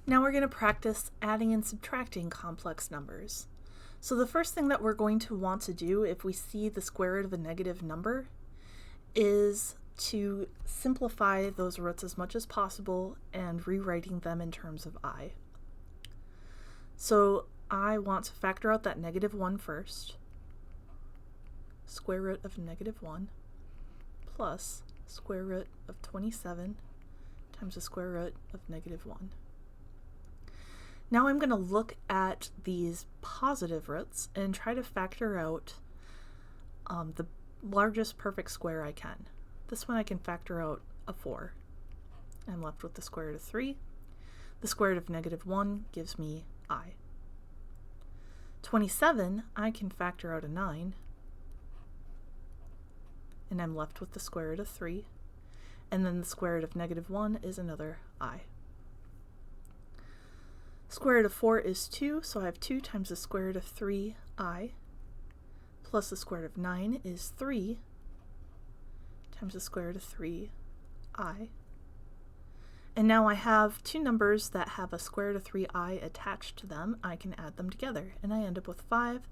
Now we're going to practice adding and subtracting complex numbers. So the first thing that we're going to want to do if we see the square root of a negative number is to simplify those roots as much as possible and rewriting them in terms of I. So I want to factor out that negative 1 first. Square root of negative 1 plus square root of 27 times the square root of negative 1. Now I'm going to look at these positive roots and try to factor out the largest perfect square I can. This one I can factor out a 4. I'm left with the square root of 3. The square root of negative 1 gives me I. 27 I can factor out a 9. And I'm left with the square root of 3. And then the square root of negative 1 is another I. Square root of 4 is 2, so I have 2 times the square root of 3i, plus the square root of 9 is 3 times the square root of 3i. And now I have two numbers that have a square root of 3i attached to them. I can add them together, and I end up with 5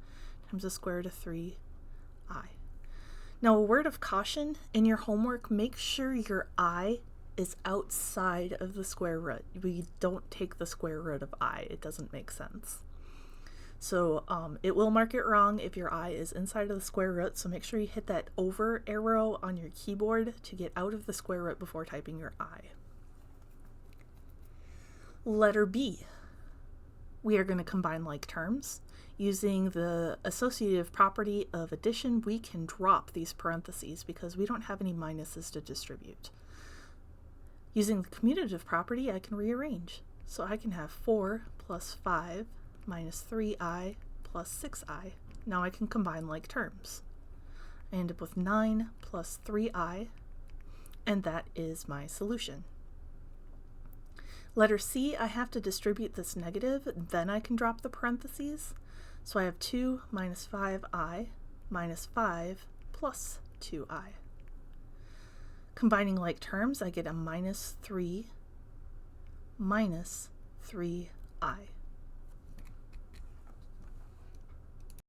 times the square root of 3i. Now a word of caution, in your homework, make sure your I is outside of the square root. We don't take the square root of I. It doesn't make sense. So it will mark it wrong if your I is inside of the square root, so make sure you hit that over arrow on your keyboard to get out of the square root before typing your I. Letter B. We are going to combine like terms. Using the associative property of addition, we can drop these parentheses because we don't have any minuses to distribute. Using the commutative property, I can rearrange. So I can have 4 plus 5 minus 3i plus 6i. Now I can combine like terms. I end up with 9 plus 3i, and that is my solution. Letter C, I have to distribute this negative, then I can drop the parentheses. So I have 2 minus 5i minus 5 plus 2i. Combining like terms, I get a minus 3 minus 3i.